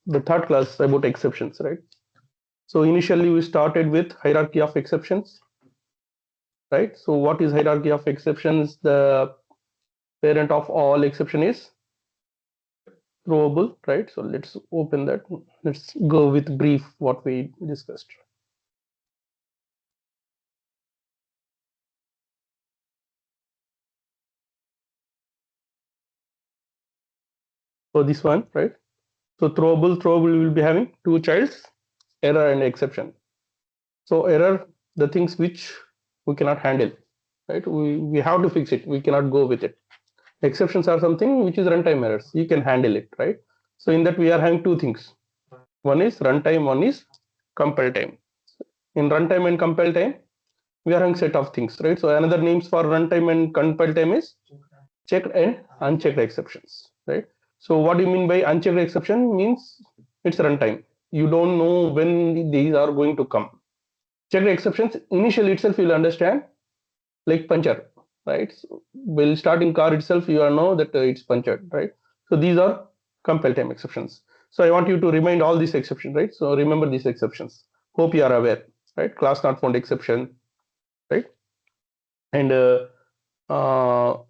the third class about exceptions, right? So initially we started with hierarchy of exceptions, right? So what is hierarchy of exceptions? The parent of all exception is throwable, right? So let's open that. Let's go with brief what we discussed. So this one, right? So throwable will be having two childs, error and exception. So error, the things which we cannot handle, right? We have to fix it. We cannot go with it. Exceptions are something which is runtime errors. You can handle it, right? So in that we are having two things. One is runtime, one is compile time. In runtime and compile time, we are having set of things, right? So another names for runtime and compile time is checked and unchecked exceptions, right? So what do you mean by unchecked exception? Means it's runtime. You don't know when these are going to come. Checked exceptions initially itself you'll understand, like puncture, right? So while starting car itself you know that it's punctured, right? So these are compile time exceptions. So I want you to remind all these exceptions, right? So remember these exceptions. Hope you are aware, right? Class not found exception, right? And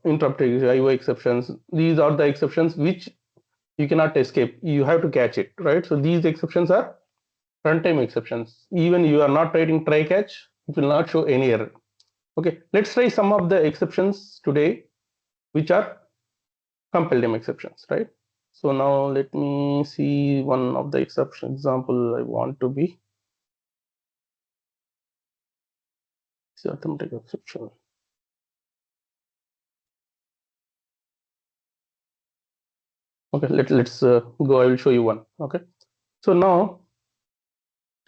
interrupt IO exceptions. These are the exceptions which you cannot escape. You have to catch it, right? So these exceptions are runtime exceptions. Even you are not writing try catch, it will not show any error. Okay, let's try some of the exceptions today, which are compile time exceptions, right? So now let me see one of the exception example I want to be. Arithmetic exception. Okay, let's go. I will show you one. Okay, so now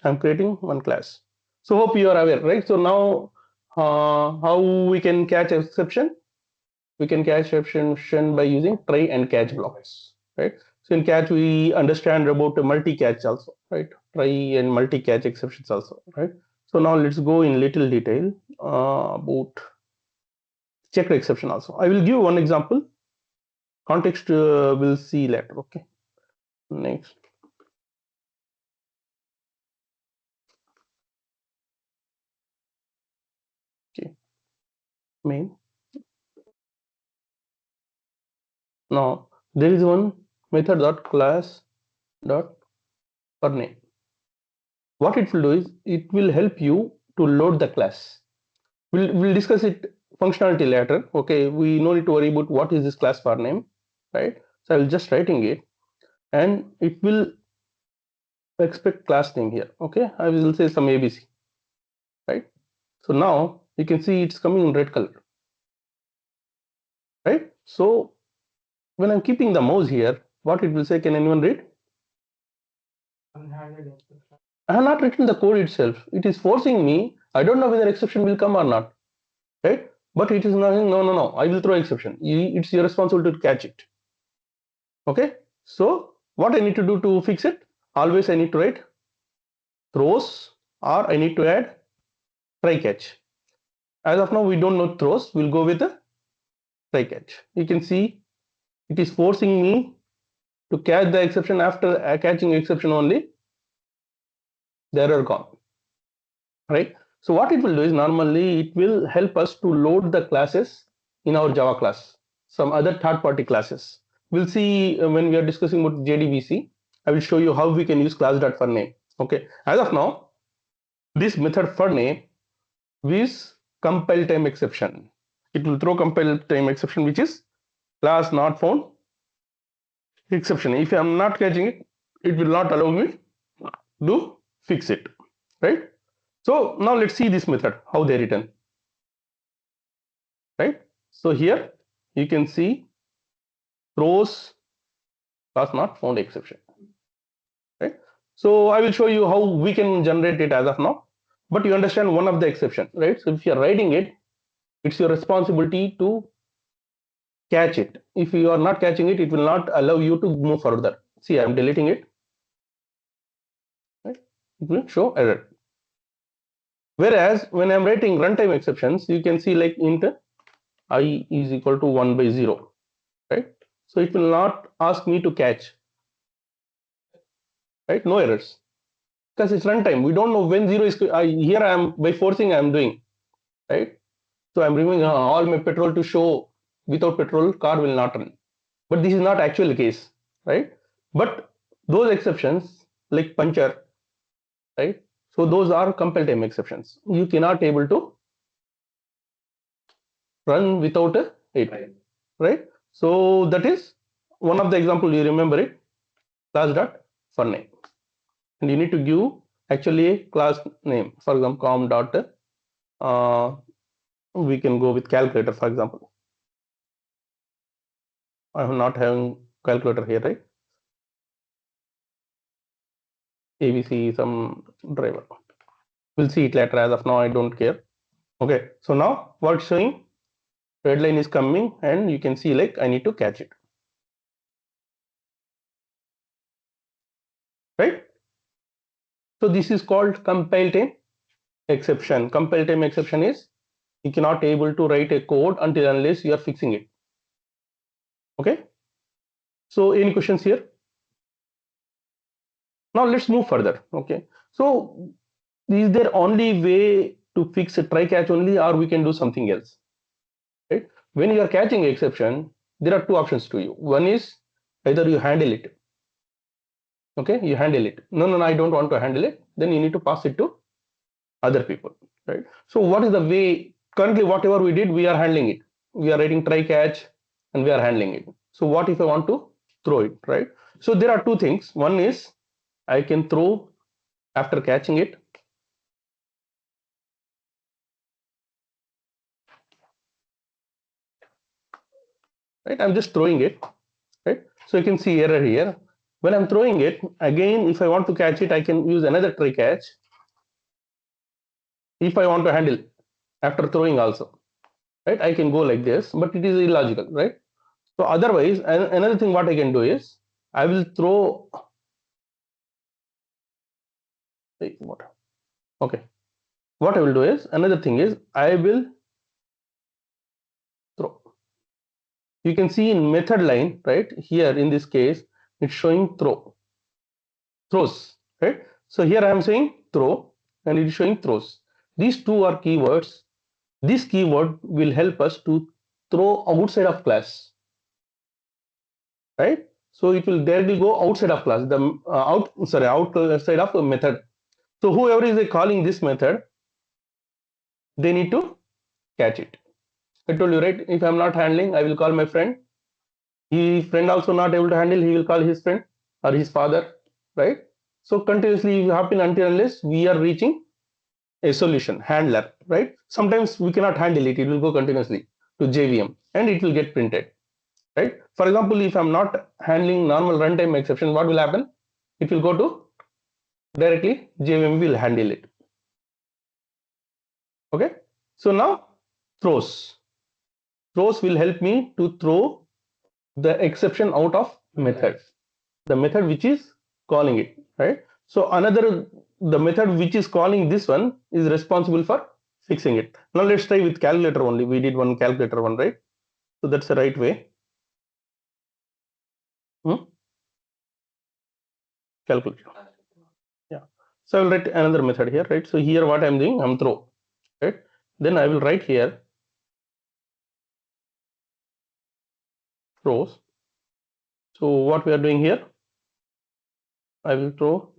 I'm creating one class. So hope you are aware, right? So now how we can catch exception? We can catch exception by using try and catch blocks, right? So in catch we understand about multi-catch also, right? Try and multi-catch exceptions also, right? So now let's go in little detail about checked exception also. I will give one example. Context we'll see later. Okay. Next. Okay. Main. Now there is one method dot class dot per name. What it will do is it will help you to load the class. We'll discuss it functionality later. Okay, we no need to worry about what is this class for name, right? So I'll just writing it and it will expect class name here. Okay, I will say some ABC, right? So now you can see it's coming in red color, right? So when I'm keeping the mouse here, what it will say, can anyone read? I have not written the code itself. It is forcing me. I don't know whether exception will come or not, right? But it is not, no. I will throw exception. It's your responsibility to catch it. Okay. So what I need to do to fix it? Always I need to write throws or I need to add try catch. As of now, we don't know throws. We'll go with the try catch. You can see it is forcing me to catch the exception. After catching exception only, the error gone, right? So what it will do is normally it will help us to load the classes in our Java class, some other third-party classes. We'll see when we are discussing about JDBC. I will show you how we can use class.forName. Okay. As of now, this method for name is compile time exception. It will throw compile time exception, which is class not found exception. If I am not catching it, it will not allow me to fix it, right? So now let's see this method, how they written, right? So here you can see throws class not found exception, right? So I will show you how we can generate it as of now, but you understand one of the exception, right? So if you are writing it, it's your responsibility to catch it. If you are not catching it, it will not allow you to move further. See, I'm deleting it, right? It will show error. Whereas when I'm writing runtime exceptions, you can see like int I is equal to 1 by 0, right? So it will not ask me to catch. right? No errors because it's runtime. We don't know when zero is. Here I am by forcing I am doing, right? So I'm removing all my petrol to show without petrol car will not run. But this is not actual case, right? But those exceptions like puncture, right? So those are compile time exceptions. You cannot able to run without it, right? So that is one of the example. You remember it, class dot for name, and you need to give actually a class name. For example, com dot. We can go with calculator, for example. I am not having calculator here, right? ABC some driver. We'll see it later. As of now, I don't care. Okay, so now what's showing? Red line is coming, and you can see like I need to catch it, right? So this is called compile time exception. Compile time exception is you cannot able to write a code until unless you are fixing it. Okay. So any questions here? Now let's move further. Okay. So is there only way to fix a try catch only, or we can do something else? Right? When you are catching exception, there are two options to you. One is either you handle it. Okay, you handle it. No, I don't want to handle it. Then you need to pass it to other people, right? So what is the way? Currently, whatever we did, we are handling it. We are writing try catch, and we are handling it. So what if I want to throw it, right? So there are two things. One is I can throw after catching it. Right, I'm just throwing it, right? So you can see error here. When I'm throwing it, again, if I want to catch it, I can use another try catch. If I want to handle after throwing also, right? I can go like this, but it is illogical, right? So otherwise, another thing what I can do is I will throw. Okay, what I will do is another thing is I will throw. You can see in method line, right? Here in this case, it's showing throws, right? So here I am saying throw, and it is showing throws. These two are keywords. This keyword will help us to throw outside of class, right? So it will directly go outside of class, the outside of a method. So whoever is calling this method, they need to catch it. I told you, right? If I'm not handling, I will call my friend. His friend also not able to handle, he will call his friend or his father, right? So continuously happen until unless we are reaching a solution handler, right? Sometimes we cannot handle it, it will go continuously to JVM and it will get printed, right? For example, if I'm not handling normal runtime exception, what will happen? It will go to directly JVM will handle it. Okay, so now throws will help me to throw the exception out of method, the method which is calling it, right? So another, the method which is calling this one is responsible for fixing it. Now let's try with calculator only. We did one calculator one, right? So that's the right way. Calculator. Yeah. So I will write another method here, right? So here what I'm doing, I'm throw, right? Then I will write here throws. So what we are doing here, I will throw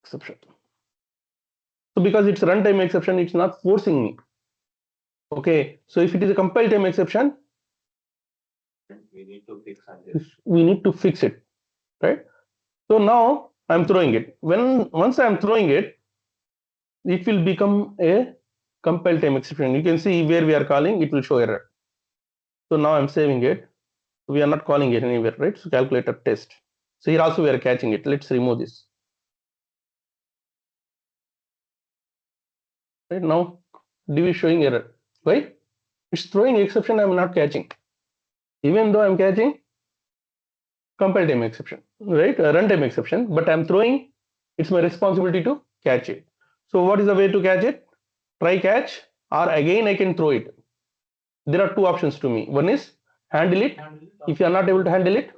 exception. So because it's runtime exception, it's not forcing me. Okay. So if it is a compile time exception, we need to fix it, right? So now I'm throwing it. Once I'm throwing it, it will become a compile time exception. You can see where we are calling, it will show error. So now I'm saving it. We are not calling it anywhere, right? So calculator test. So here also we are catching it. Let's remove this. Right now, div is showing error. Why? It's throwing exception. I'm not catching, even though I'm catching compile time exception, right? Runtime exception, but I'm throwing. It's my responsibility to catch it. So what is the way to catch it? Try catch, or again I can throw it. There are two options to me. One is handle it. If you are not able to handle it,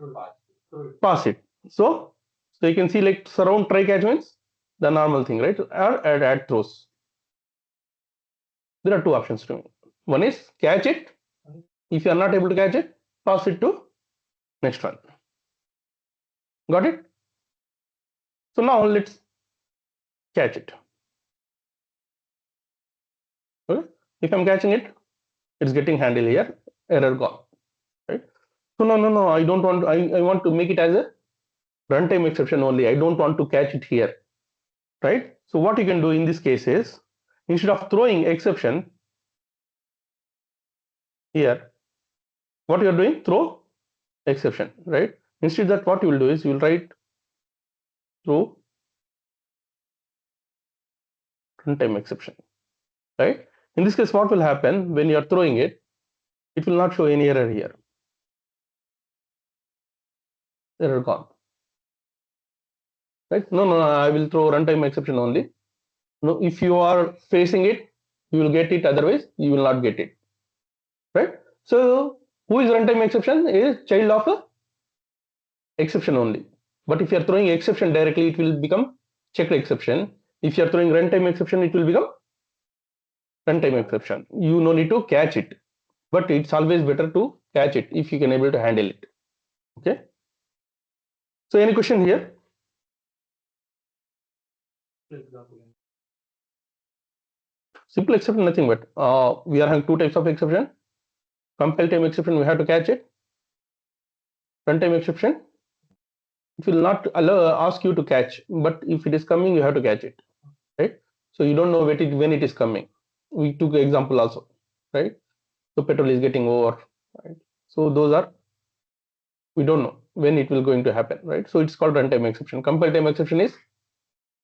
pass it. So you can see like surround try catch means the normal thing, right? Or add throws. There are two options to me. One is catch it. If you are not able to catch it, pass it to next one. Got it? So now let's catch it. Okay? If I'm catching it, it's getting handle here, error gone. Right? So no, I don't want. I want to make it as a runtime exception only. I don't want to catch it here. Right? So what you can do in this case is instead of throwing exception here, what you are doing, throw exception, right? Instead that what you will do is you will write throw runtime exception, right? In this case, what will happen when you are throwing it? It will not show any error here. Error gone, right? No, I will throw runtime exception only. No, if you are facing it, you will get it. Otherwise, you will not get it, right? So who is runtime exception? Is child of a exception only. But if you are throwing exception directly, it will become checked exception. If you are throwing runtime exception, it will become runtime exception. You no need to catch it, but it's always better to catch it if you can able to handle it. Okay. So any question here? Simple exception, nothing but we are having two types of exception. Compile time exception, we have to catch it. Runtime exception, it will not ask you to catch, but if it is coming, you have to catch it, right? So you don't know when it is coming. We took an example also, right? So petrol is getting over, right? So those are, we don't know when it will going to happen, right? So it's called runtime exception. Compile time exception is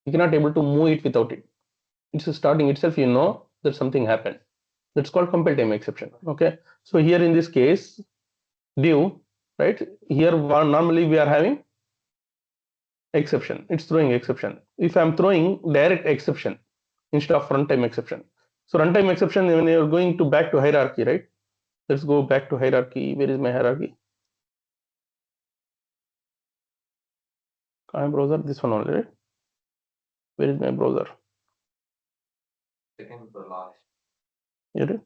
you cannot able to move it without it. It's starting itself, you know that something happened. That's called compile time exception. Okay. So here in this case, div, right? Here normally we are having exception. It's throwing exception. If I'm throwing direct exception instead of runtime exception. So runtime exception, when you're going to back to hierarchy, right? Let's go back to hierarchy. Where is my hierarchy? Chrome browser, this one only, right? Where is my browser? Second to last. Here.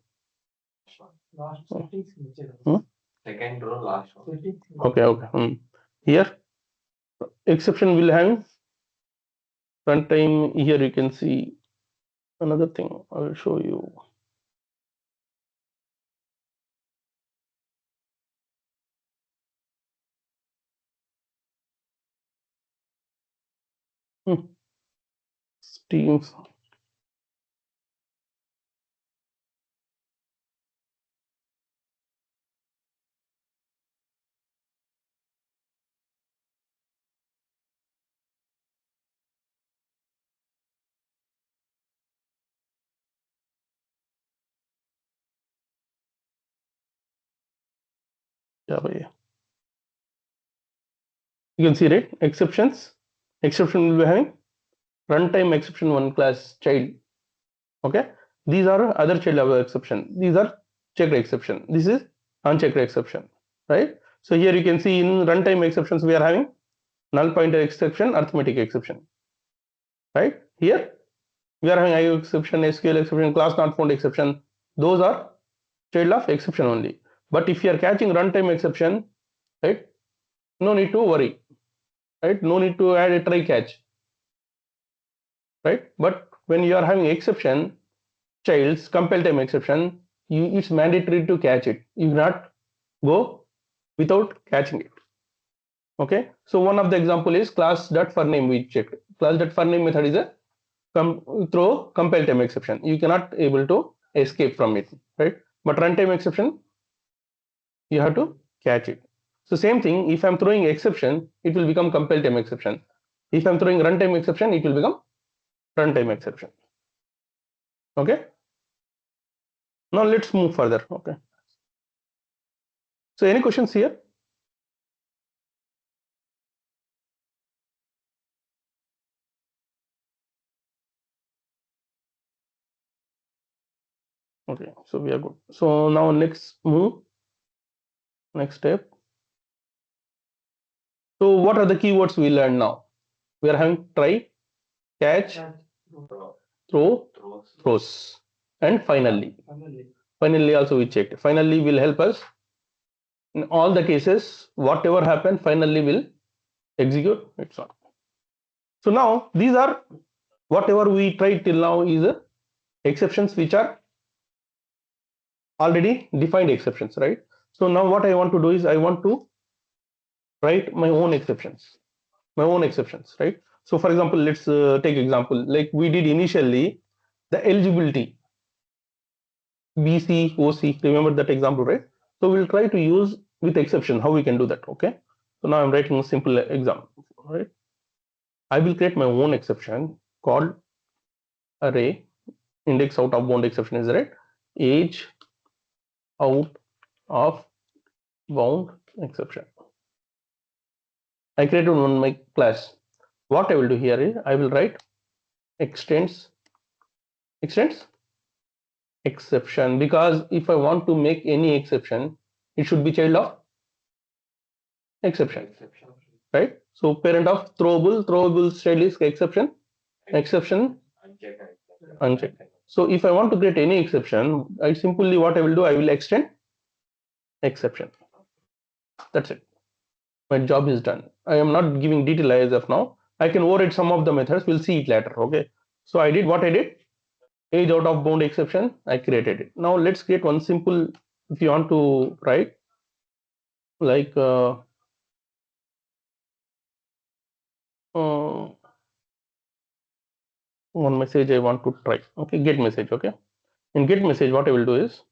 Last Hmm? Second row, last one. Okay. Here, exception will have runtime. Here you can see another thing. I will show you. Teams. Yeah, yeah. You can see, right? Exceptions. Exception will be having runtime exception one class child. Okay. These are other child of exception. These are checked exception. This is unchecked exception, right? So here you can see in runtime exceptions we are having null pointer exception, arithmetic exception, right? Here we are having IO exception, SQL exception, class not found exception. Those are child of exception only. But if you are catching runtime exception, right? No need to worry, right? No need to add a try catch, right? But when you are having exception, child's compile time exception, it's mandatory to catch it. You cannot go without catching it. Okay. So one of the example is class.forName we checked. Class.forName method is a throw compile time exception. You cannot able to escape from it, right? But runtime exception, you have to catch it. So same thing, if I'm throwing exception, it will become compile time exception. If I'm throwing runtime exception, it will become runtime exception. Okay. Now let's move further. Okay. So any questions here? Okay, so we are good. So now next move, next step. So what are the keywords we learned now? We are having try, catch, throw, throws, and finally. Finally also we checked. Finally will help us in all the cases. Whatever happen, finally will execute. It's on. So now these are whatever we tried till now is exceptions which are already defined exceptions, right? So now what I want to do is I want to write my own exceptions, right? So for example, let's take example like we did initially the eligibility BC, OC. Remember that example, right? So we'll try to use with exception how we can do that. Okay. So now I'm writing a simple example, right? I will create my own exception called array index out of bound exception is right age out of bound exception. I created one my class. What I will do here is I will write extends exception, because if I want to make any exception, it should be child of exception, right? So parent of throwable child is exception, unchecked. So if I want to create any exception, I simply what I will do, I will extend exception. That's it. My job is done. I am not giving detail as of now. I can override some of the methods. We'll see it later. Okay. So I did what I did. Age out of bound exception. I created it. Now let's create one simple. If you want to write like one message I want to try. Okay, get message. Okay. In get message, what I will do is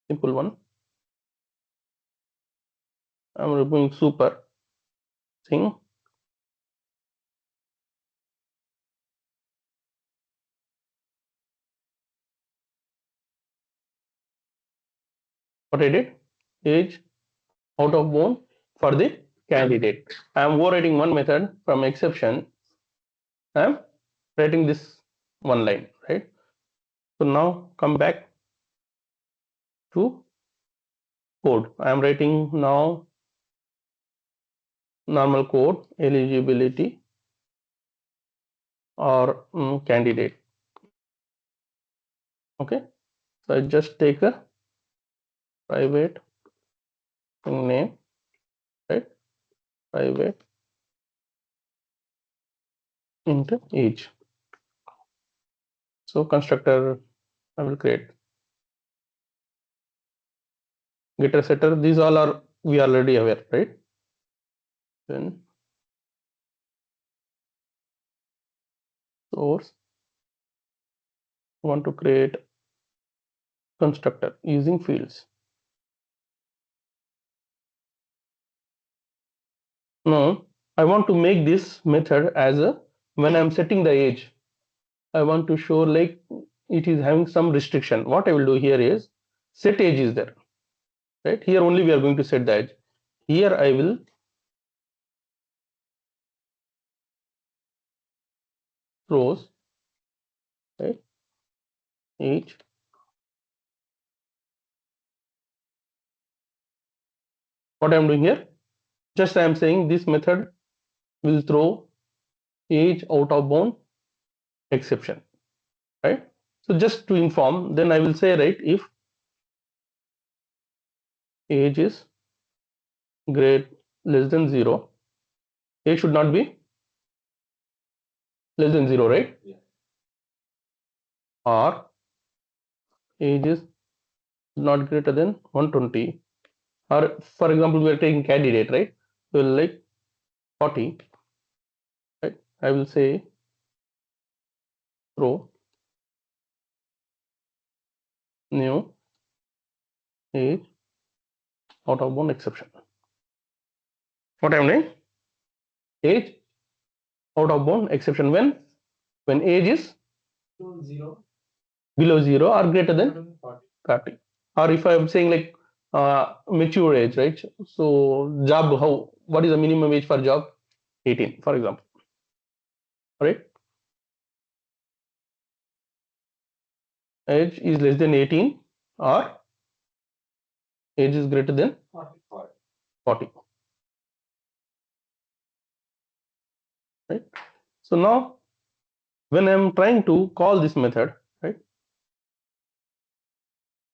simple one. I'm removing super thing. What I did, age out of bound for the candidate. I am overriding one method from exception. I am writing this one line, right? So now come back to code. I am writing now normal code eligibility or candidate. Okay, so I just take a private name, right? Private into age. So constructor I will create getter setter. These all are we already aware, right? Then source want to create constructor using fields. Now I want to make this method as a when I'm setting the age, I want to show like it is having some restriction. What I will do here is set age is there, right? Here only we are going to set the age. Here I will throws, right? Age. What I am doing here, just I am saying this method will throw age out of bound exception, right? So just to inform, then I will say, right, if age is less than 0, age should not be less than 0, right? Yeah. Or age is not greater than 120, or for example we are taking candidate, right? So like 40, right? I will say throw new age out of bound exception. What I am doing, age out of bound exception when age is below 0 or greater than 30. Or if I am saying like mature age, right? So job, how, what is the minimum age for job? 18, for example, right? Age is less than 18 or age is greater than 40. Right? So now when I'm trying to call this method, right?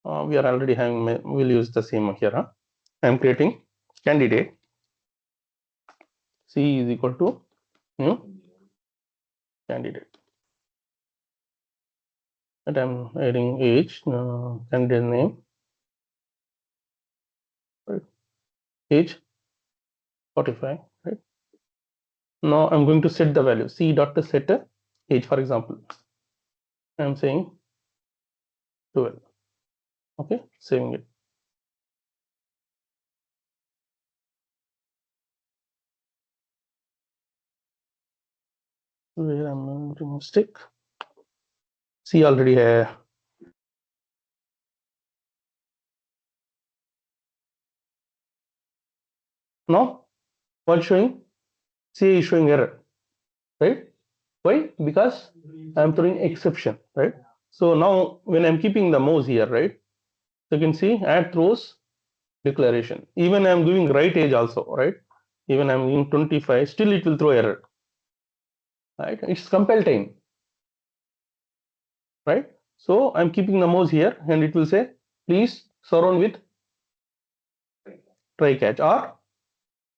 We are already having, we'll use the same here. Huh? I'm creating candidate C is equal to new candidate. And I'm adding age, candidate name, right? Age 45, right? Now I'm going to set the value C dot to set a age, for example. I'm saying 12. Okay, saving it. Where I'm making a mistake. C already have. Now what's showing? C is showing error, right? Why? Because I'm throwing exception, right? So now when I'm keeping the mouse here, right? So you can see add throws declaration. Even I'm giving right age also, right? Even I'm giving 25, still it will throw error, right? It's compile time, right? So I'm keeping the mouse here and it will say, please surround with try catch or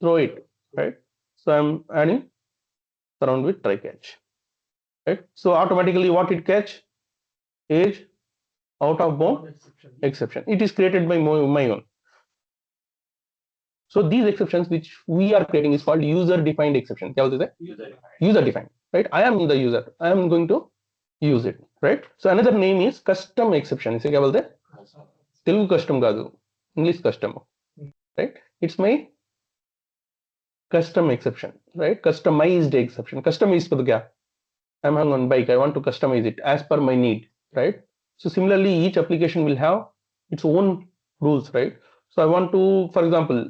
throw it, right? So I'm adding surround with try catch, right? So automatically what it catch? Age out of bound exception. It is created by my own. So these exceptions which we are creating is called user defined exception. User defined, right? I am the user. I am going to use it, right? So another name is custom exception. इसे क्या बोलते हैं? Telugu custom काదు, English custom, right? It's my custom exception, right? Customized exception. Customized for the gap. I'm hung on bike. I want to customize it as per my need, right? So similarly, each application will have its own rules, right? So I want to, for example,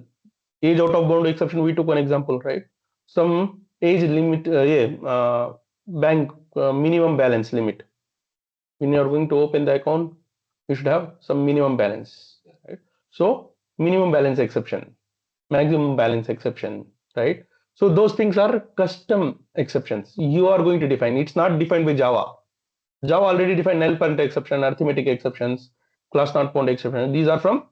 age out of bound exception. We took one example, right? Some age limit, bank minimum balance limit. When you are going to open the account, you should have some minimum balance, right? So minimum balance exception, maximum balance exception, right? So those things are custom exceptions you are going to define. It's not defined by Java. Java already defined null pointer exception, arithmetic exceptions, class not found exception. These are from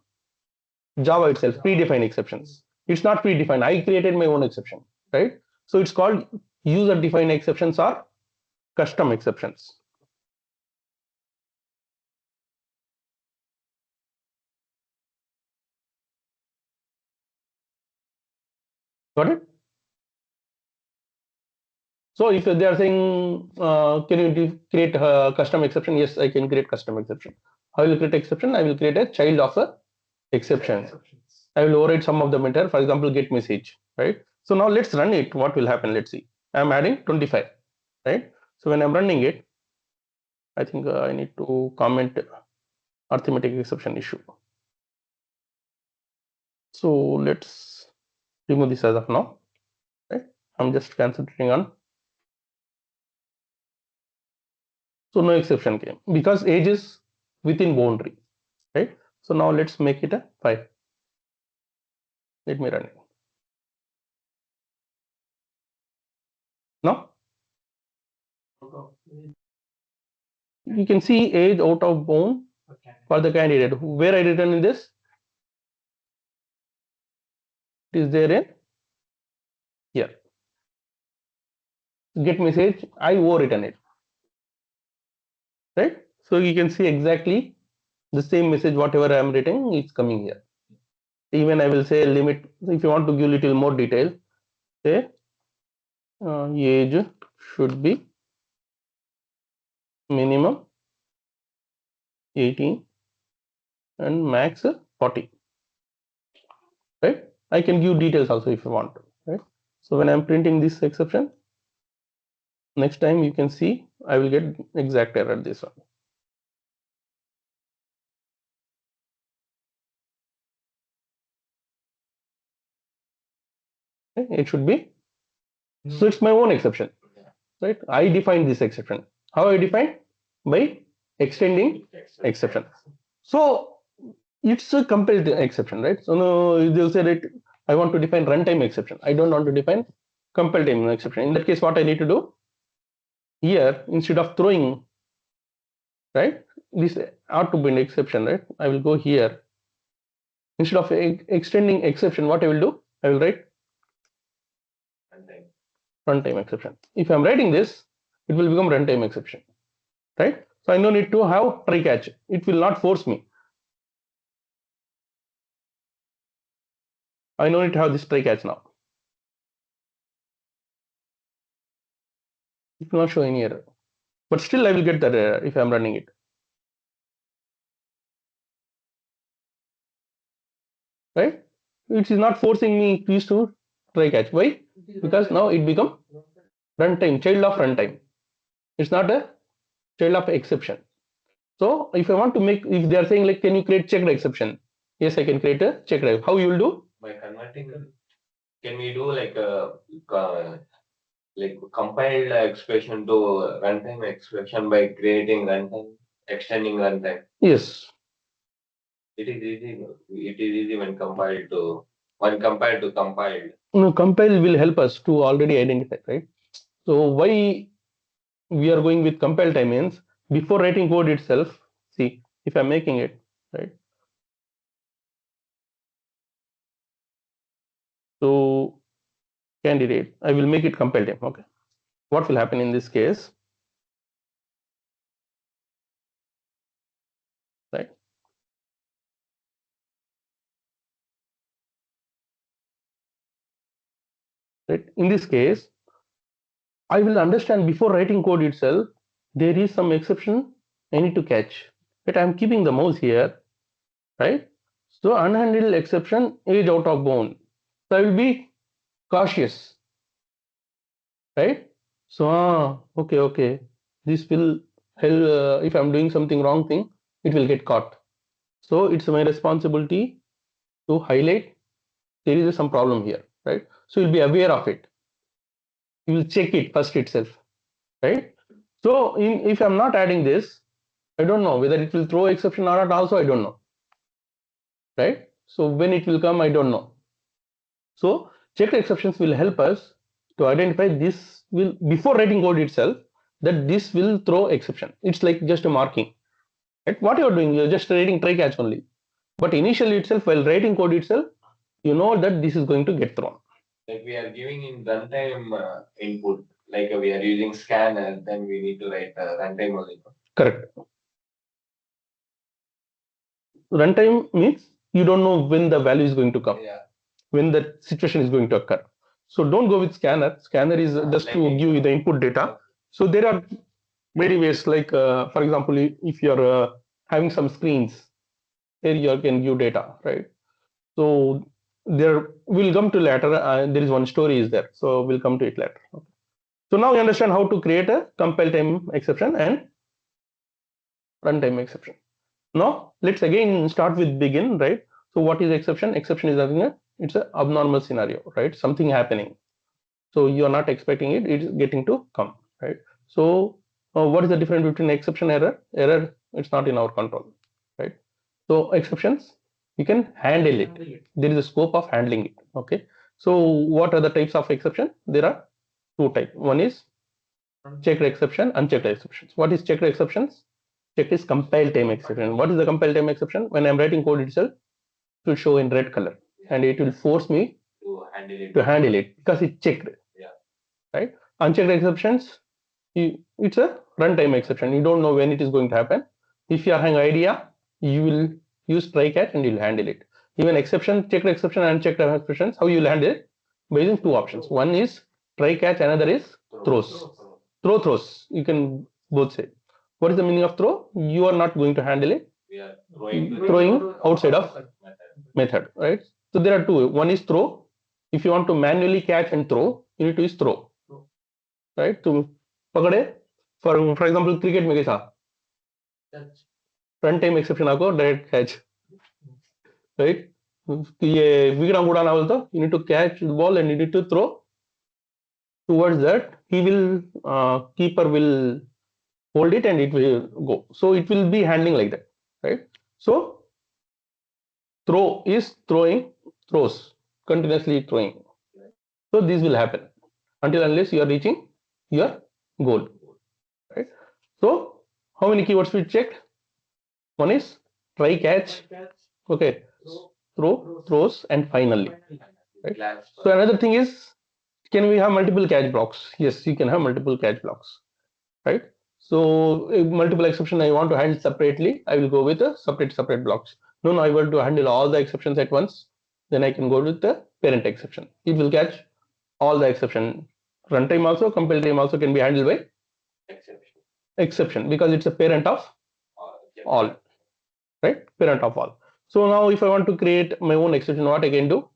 Java itself, predefined exceptions. It's not predefined. I created my own exception, right? So it's called user defined exceptions or custom exceptions. Got it? So if they are saying, can you create a custom exception? Yes, I can create custom exception. How will create exception? I will create a child of a exception. I will override some of the method, for example, get message, right? So now let's run it. What will happen? Let's see. I'm adding 25, right? So when I'm running it, I think I need to comment arithmetic exception issue. So let's remove this as of now, right? I'm just concentrating on. So no exception came because age is within boundary, right? So now let's make it a 5. Let me run it. Now you can see age out of bound for the candidate. Where I written in this? It is there in here. Get message, I overwritten it, right? So you can see exactly the same message, whatever I am writing, is coming here. Even I will say limit. If you want to give little more detail, say age should be minimum 18 and max 40, right? I can give details also if you want to, right? So when I'm printing this exception, next time you can see I will get exact error this one. Okay? It should be, so it's my own exception, right? I define this exception. How I define? By extending exception. So it's a compelled exception, right? So no, they'll say that I want to define runtime exception. I don't want to define compile time exception. In that case, what I need to do here, instead of throwing, right, this ought to be an exception, right? I will go here. Instead of extending exception, what I will do? I will write runtime exception. If I'm writing this, it will become runtime exception, right? So I no need to have try catch. It will not force me. I no need to have this try catch now. It will not show any error, but still I will get that error if I'm running it, right? It is not forcing me to use to try catch. Why? Because now it become runtime, child of runtime. It's not a child of exception. So if I want to make, if they are saying like, can you create checked exception? Yes, I can create a checked. How you will do? By converting, can we do like a compiled expression to runtime expression by creating runtime, extending runtime? Yes. It is easy. It is easy when compared to compiled. No, compile will help us to already identify, right? So why we are going with compile time means before writing code itself, see if I'm making it, right? So candidate, I will make it compile time. Okay. What will happen in this case? Right. Right. In this case, I will understand before writing code itself, there is some exception I need to catch. But I'm keeping the mouse here, right? So unhandled exception is out of bound. So I will be cautious, right? So okay, this will help. If I'm doing something wrong thing, it will get caught. So it's my responsibility to highlight there is some problem here, right? So you'll be aware of it. You will check it first itself, right? So if I'm not adding this, I don't know whether it will throw exception or not. Also, I don't know, right? So when it will come, I don't know. So checked exceptions will help us to identify this will before writing code itself that this will throw exception. It's like just a marking, right? What you're doing, you're just writing try catch only. But initially itself, while writing code itself, you know that this is going to get thrown. Like we are giving in runtime input, like we are using scanner, then we need to write runtime only. Correct. Runtime means you don't know when the value is going to come, when the situation is going to occur. So don't go with scanner. Scanner is just to give you the input data. So there are many ways, like for example, if you're having some screens, here you can give data, right? So there will come to later. There is one story is there, so we'll come to it later. Okay. So now you understand how to create a compile time exception and runtime exception. Now let's again start with begin, right? So what is exception? Exception is nothing. It's an abnormal scenario, right? Something happening. So you are not expecting it. It is getting to come, right? So what is the difference between exception error? Error, it's not in our control, right? So exceptions, you can handle it. There is a scope of handling it. Okay. So what are the types of exception? There are two types. One is checked exception, unchecked exceptions. What is checked exceptions? Checked is compile time exception. What is the compile time exception? When I'm writing code itself, it will show in red color and it will force me to handle it because it's checked. Yeah. Right? Unchecked exceptions, it's a runtime exception. You don't know when it is going to happen. If you are having idea, you will use try catch and you'll handle it. Even exception, checked exception, unchecked exceptions, how you will handle it? By using two options. One is try catch, another is throws. Throws. You can both say. What is the meaning of throw? You are not going to handle it. We are throwing outside of method, right? So there are two. One is throw. If you want to manually catch and throw, you need to use throw, right? To पकड़े for example cricket में कैसा run time exception आपको direct catch, right? ये wicket उड़ाना बोलता, you need to catch the ball and you need to throw towards that. He will keeper will hold it and it will go. So it will be handling like that, right? So throw is throws, continuously throwing. So this will happen until unless you are reaching your goal, right? So how many keywords we checked? One is try, catch, okay, throw, throws, and finally, right? So another thing is, can we have multiple catch blocks? Yes, you can have multiple catch blocks, right? So if multiple exception I want to handle separately, I will go with a separate blocks. No, I want to handle all the exceptions at once. Then I can go with the parent exception. It will catch all the exception. Runtime also, compile time also can be handled by exception because it's a parent of all, right? Parent of all. So now if I want to create my own exception, what I can do?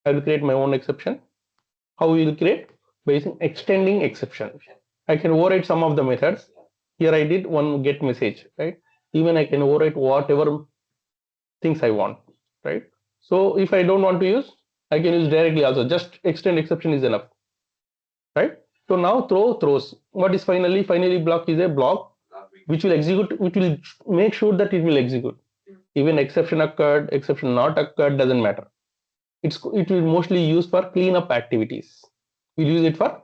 I will create my own exception. How we will create? By using extending exception. I can override some of the methods. Here I did one get message, right? Even I can override whatever things I want, right? So if I don't want to use, I can use directly also. Just extend exception is enough, right? So now throws. What is finally? Finally block is a block which will execute, which will make sure that it will execute. Even exception occurred, exception not occurred, doesn't matter. It will mostly use for cleanup activities. We'll use it for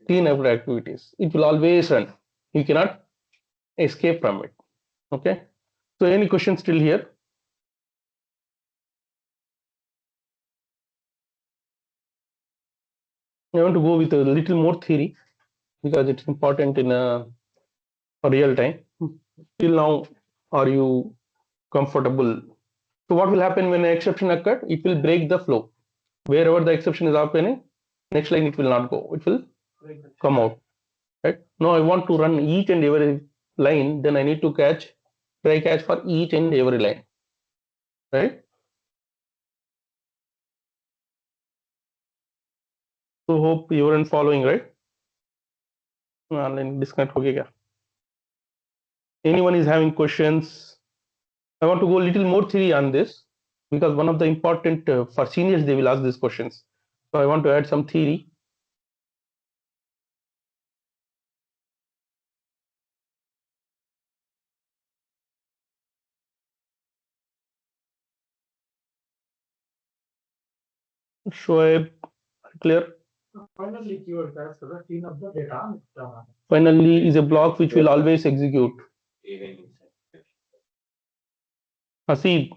cleanup activities. It will always run. You cannot escape from it. Okay. So any questions still here? I want to go with a little more theory because it's important in a real time. Till now, are you comfortable? So what will happen when an exception occurred? It will break the flow. Wherever the exception is happening, next line it will not go. It will come out. Right? Now I want to run each and every line, then I need to try catch for each and every line. Right? So hope you are following, right? Line disconnect हो गया क्या? Anyone is having questions? I want to go a little more theory on this because one of the important for seniors they will ask these questions. So I want to add some theory. Shoaib, clear? Finally, keyword tags for the clean up the data. Finally is a block which will always execute. Hasib,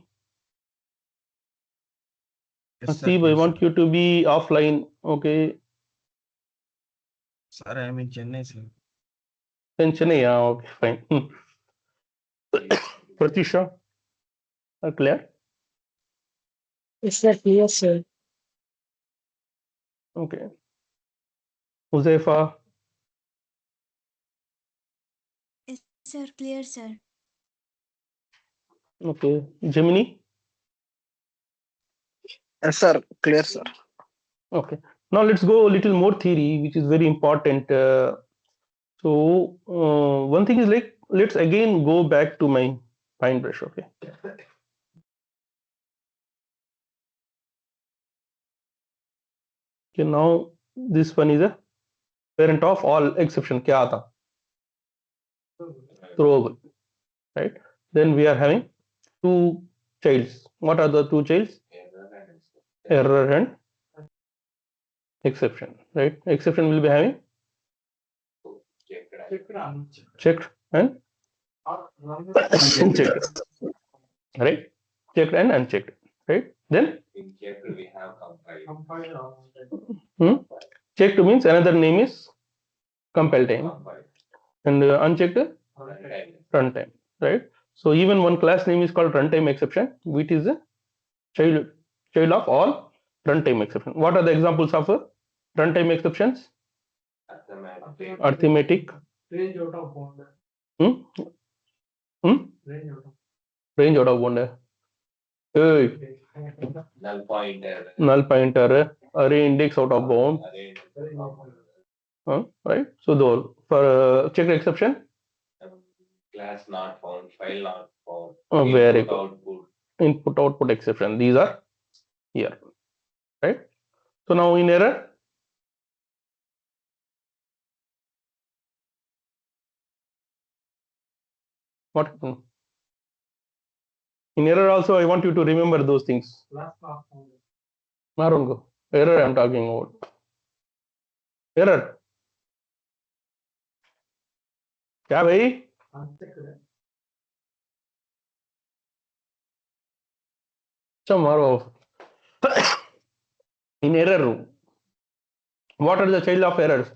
Yes, sir. Hasib, I Yes, want sir. you to be offline. Okay. Sir, I am in Chennai, sir. Tension, yeah, okay, fine. Pratisha, clear? Yes, sir. Yes, sir. Okay. Uzaifa, Yes, sir. Clear, sir. okay. Gemini, Yes, sir. Clear, sir. okay. Now let's go a little more theory, which is very important. So one thing is like, let's again go back to my fine brush, okay. Okay, now this one is a parent of all exception. क्या आता? Throwable, right? Then we are having two childs. What are the two childs? Error and exception, right? Exception will be having checked and unchecked, right? Checked and unchecked, right? Then In checked we have compiled. checked means another name is compile time, Compiled. and unchecked Runtime. runtime, right? So even one class name is called runtime exception, which is a child of all runtime exception. What are the examples of runtime exceptions? Arithmetic. Arithmetic, Range out of bound. hmm? Hmm? Range out of bound, hey, Null pointer. null pointer, array index out of bound, Array. right? So the for checked exception, Class not found, file not found. very Input, good. output. Input output exception. These are here, right? So now in error, what happened? In error also, I want you to remember those things. Last half only. Marongo. Error I'm talking about. Error. क्या भाई? Unchecked. Tomorrow. In error. What are the child of errors?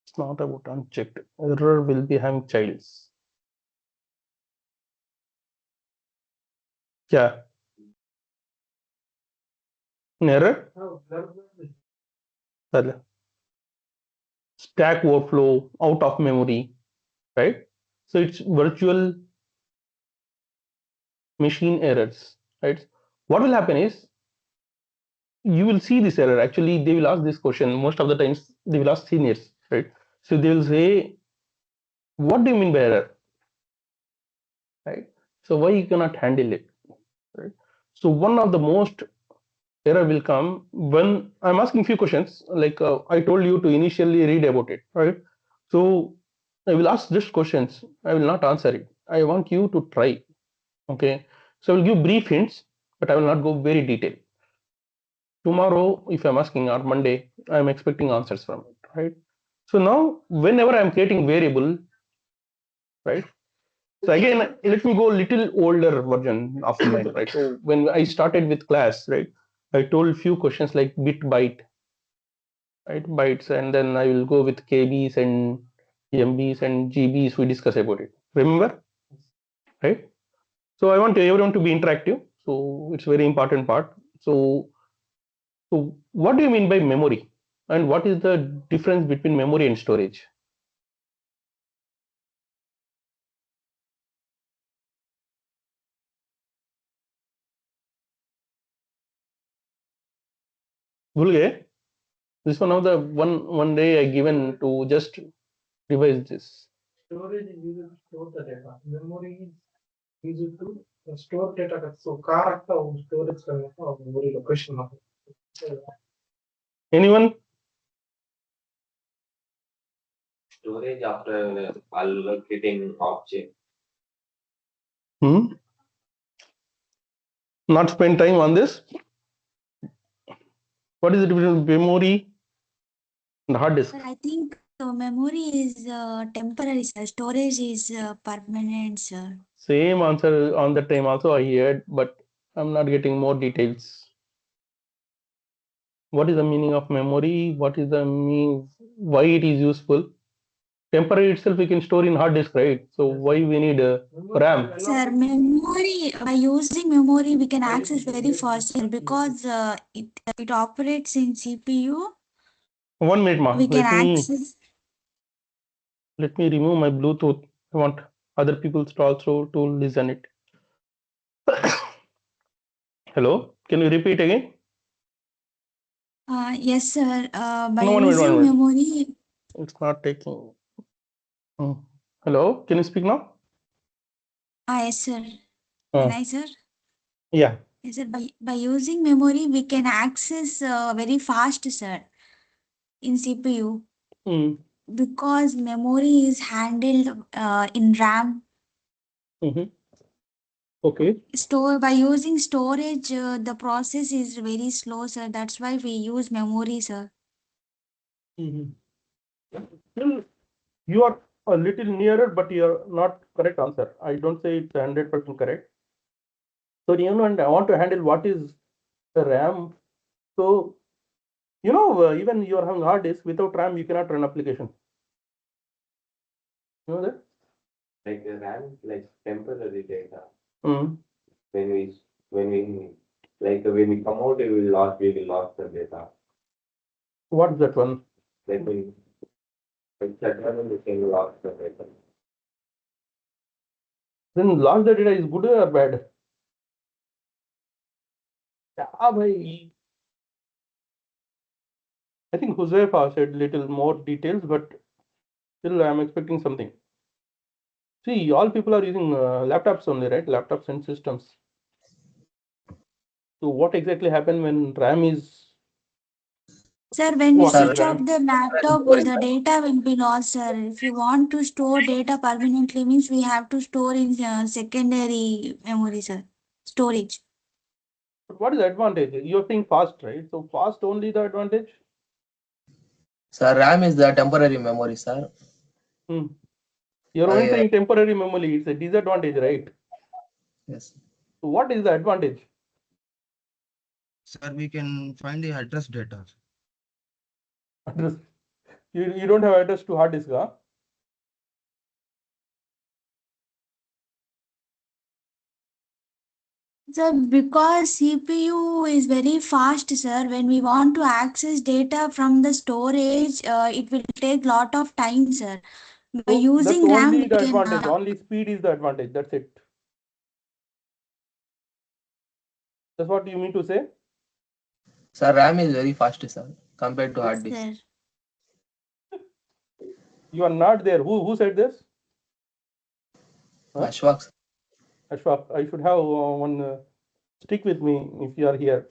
It's not about unchecked. Error will be having childs. Yeah. Error. Oh, that चल. Stack overflow, out of memory, right? So it's virtual machine errors, right? What will happen is you will see this error. Actually, they will ask this question most of the times. They will ask seniors, right? So they will say, "What do you mean by error?" Right? So why you cannot handle it, right? So one of the most error will come when I'm asking few questions. Like I told you to initially read about it, right? So I will ask just questions. I will not answer it. I want you to try. Okay. So I will give brief hints, but I will not go very detailed. Tomorrow, if I'm asking on Monday, I'm expecting answers from it, right? So now, whenever I'm creating variable, right? So again, let me go little older version of mine, right? So when I started with class, right, I told few questions like bit byte, right, bytes, and then I will go with KBs and MBs and GBs. We discuss about it. Remember, right? So I want everyone to be interactive. So it's very important part. So what do you mean by memory? And what is the difference between memory and storage? भूल गए? This one of the one day I given to just revise this. storage is used to store the data. Memory is used to store data. So correct storage memory location. Anyone? Storage after allocating object. Not spend time on this. What is the difference between memory and hard disk? Sir, I think memory is temporary, sir. Storage is permanent, sir. Same answer on the time also I heard, but I'm not getting more details. What is the meaning of memory? What is the mean? Why it is useful? Temporary itself we can store in hard disk, right? So why we need RAM? Sir, memory, by using memory, we can access very fast, sir, because it operates in CPU. 1 minute, ma. We can access. Let me remove my Bluetooth. I want other people to also to listen it. Hello, can you repeat again? Yes, sir. By No, 1 minute, 1 using minute. memory. It's not taking. Hello, can you speak now? Yes, sir. Can I, sir? Yeah. Yes, sir. By using memory, we can access very fast, sir, in CPU. Because memory is handled in RAM. Okay. By using storage, the process is very slow, sir. That's why we use memory, sir. Still, you are a little nearer, but you are not correct answer. I don't say it's 100% correct. So you know, and I want to handle what is the RAM. So you know, even you are having hard disk without RAM, you cannot run application. You know that? Like the RAM, like temporary data. Mm. When we come out, we will lost the data. What's that one? Like when shut down, we can lost the data. Then lost the data is good or bad? Yeah, bhai. I think Huzaifa said little more details, but still I'm expecting something. See, all people are using laptops only, right? Laptops and systems. So what exactly happened when RAM is Sir, when we What Sir, is switch off RAM? the laptop, memory, the sir. data will be lost, sir. If you want to store data permanently, means we have to store in secondary memory, sir. Storage. But what is the advantage? You're saying fast, right? So fast only the advantage? Sir, RAM is the temporary memory, sir. Hmm. You're only I, saying temporary memory. It's a disadvantage, right? yes. So what is the advantage? Sir, we can find the address data. Address. You don't have address to hard disk, huh? Sir, because CPU is very fast, sir. When we want to access data from the storage, it will take lot of time, sir. By So that's using RAM, only we the can. advantage. Only speed is the advantage. That's it. That's what you mean to say? Sir, RAM is very fast, sir, compared to Yes, hard disk. sir. You are not there. Who said this? Huh? Ashwak, sir. Ashfaq, I should have one stick with me if you are here.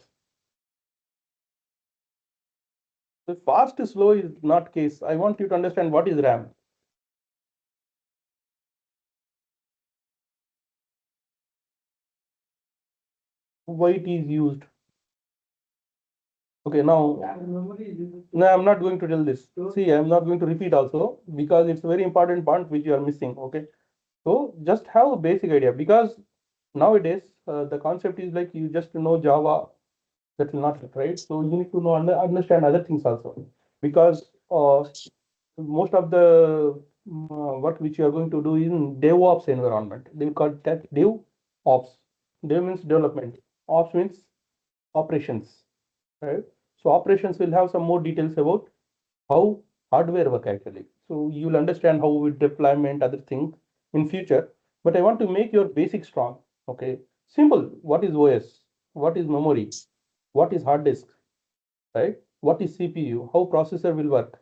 The fast is slow is not case. I want you to understand what is RAM. Why it is used. Okay, now no, I'm not going to tell this. See, I'm not going to repeat also because it's a very important point which you are missing. Okay, so just have a basic idea because nowadays the concept is like you just know Java, that will not fit, right? So you need to know understand other things also because most of the work which you are going to do in DevOps environment. They will call that DevOps. Dev means development. Ops means operations, right? So operations will have some more details about how hardware work actually. So you'll understand how we deployment other things in future. But I want to make your basic strong. Okay, simple. What is OS? What is memory? What is hard disk? Right? What is CPU? How processor will work?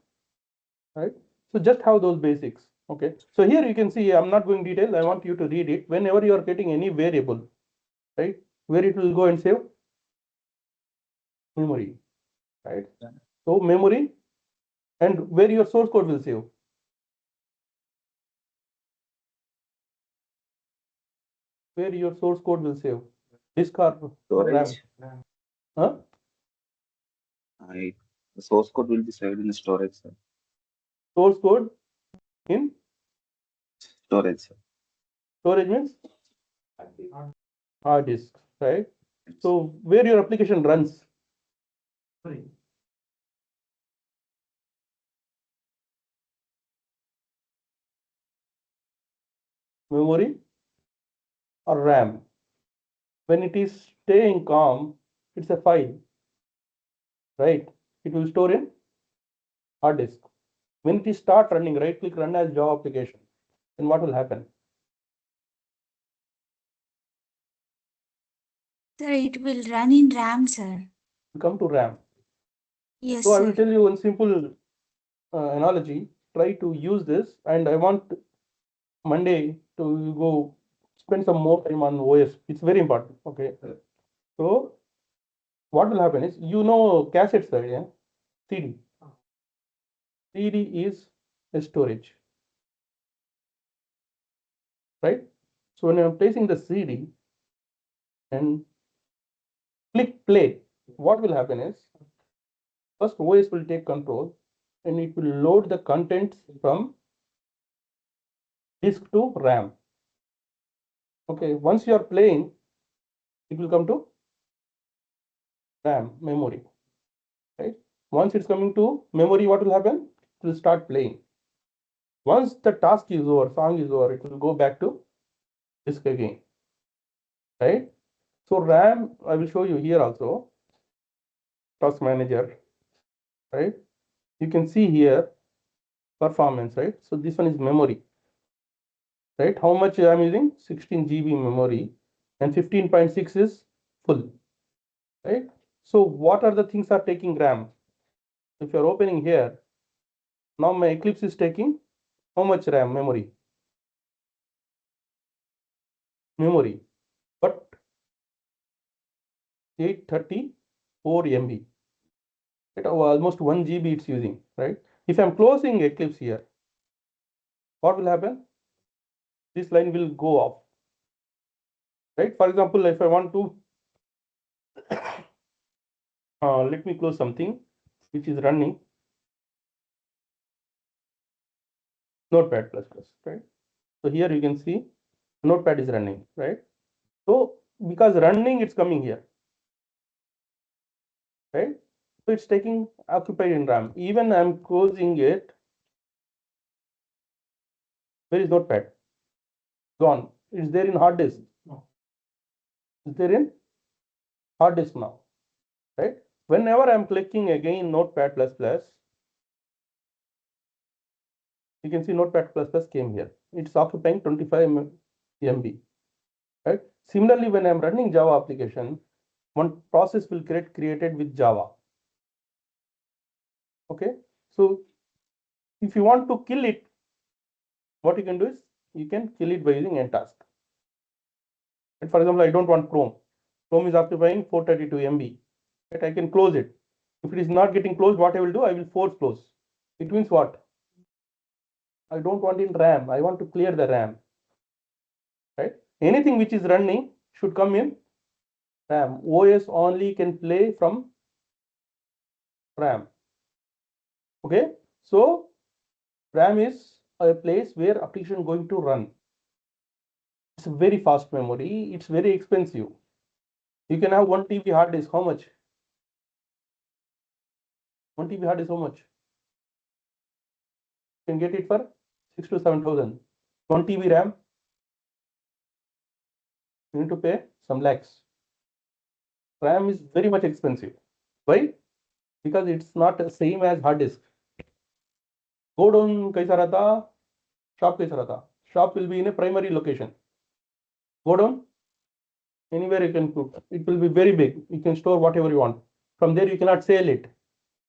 Right? So just have those basics. Okay. So here you can see I'm not going detail. I want you to read it. Whenever you are getting any variable, right? Where it will go and save memory, right? So memory and where your source code will save. Where your source code will save. Disk or RAM. Storage. Huh? The source code will be saved in the storage, sir. Source code in Storage, sir. storage means hard disk, right? So where your application runs. Memory or RAM. When it is staying calm, it's a file, right? It will store in hard disk. When it is start running, right click run as Java application, then what will happen? Sir, it will run in RAM, sir. Come to RAM. Yes, So I will sir. tell you one simple analogy. Try to use this, and I want Monday to go spend some more time on OS. It's very important. Okay. So what will happen is cassettes, right? Yeah? CD. CD is a storage, right? So when I'm placing the CD and click play, what will happen is first OS will take control and it will load the contents from disk to RAM. Okay, once you are playing, it will come to RAM memory, right? Once it's coming to memory, what will happen? It will start playing. Once the task is over, song is over, it will go back to disk again, right? So RAM, I will show you here also, task manager, right? You can see here performance, right? So this one is memory, right? How much I'm using? 16 GB memory and 15.6 is full, right? So what are the things are taking RAM? If you're opening here, now my Eclipse is taking how much RAM memory? Memory, but 834 MB, Right? Almost 1 GB it's using, right? If I'm closing Eclipse here, what will happen? This line will go off, right? For example, if I want to, let me close something which is running, Notepad++, right? So here you can see Notepad is running, right? So because running, it's coming here, right? So it's taking occupied in RAM. Even I'm closing it. Where is Notepad? Gone. It's there in hard disk. It's there in hard disk now, right? Whenever I'm clicking again Notepad++, you can see Notepad++ came here. It's occupying 25 MB, right? Similarly, when I'm running Java application, one process will get created with Java. Okay, so if you want to kill it, what you can do is you can kill it by using NTask. And for example, I don't want Chrome. Chrome is occupying 432 MB. Right? I can close it. If it is not getting closed, what I will do, I will force close. It means what? I don't want in RAM. I want to clear the RAM. Right? Anything which is running should come in RAM. OS only can play from RAM. Okay, so RAM is a place where application going to run. It's a very fast memory. It's very expensive. You can have 1 TB hard disk. How much? 1 TB hard disk. How much? You can get it for 6,000 to 7,000. 1 TB RAM. You need to pay some lakhs. RAM is very much expensive. Why? Because it's not the same as hard disk. Go down kaisa rehta, shop kaisa rehta. Shop will be in a primary location. Go down, anywhere you can put. It will be very big. You can store whatever you want. From there you cannot sell it,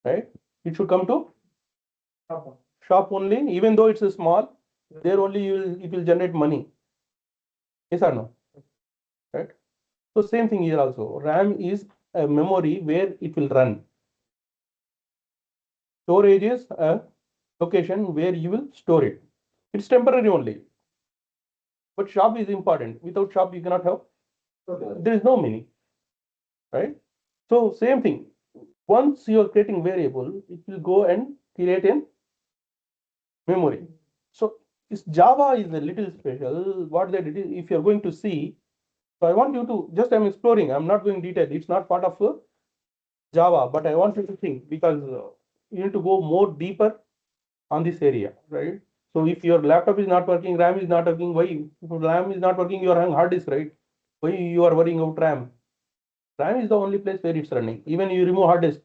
right? It should come to shop only. Even though it's a small, there only it will generate money. Yes or no? Right? So same thing here also. RAM is a memory where it will run. Storage is a location where you will store it. It's temporary only. But shop is important. Without shop, you cannot have. There is no meaning, right? So same thing. Once you are creating variable, it will go and create in memory. So this Java is a little special. What they did is, if you are going to see, so I want you to just I'm exploring. I'm not going detail. It's not part of Java, but I want you to think because you need to go more deeper on this area, right? So if your laptop is not working, RAM is not working, why? If RAM is not working, you are having hard disk, right? Why you are worrying about RAM? RAM is the only place where it's running. Even you remove hard disk,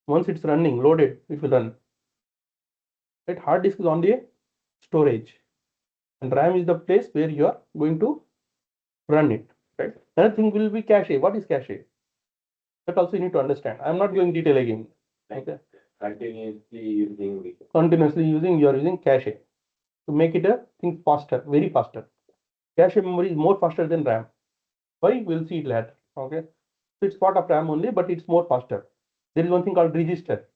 once it's running, loaded, it will run. Right? Hard disk is only a storage, and RAM is the place where you are going to run it. Right? Another thing will be cache. What is cache? That also you need to understand. I'm not going detail again. Okay. Continuously using, you are using cache to make it a thing faster, very faster. Cache memory is more faster than RAM. Why? We'll see it later. Okay. So it's part of RAM only, but it's more faster. There is one thing called register.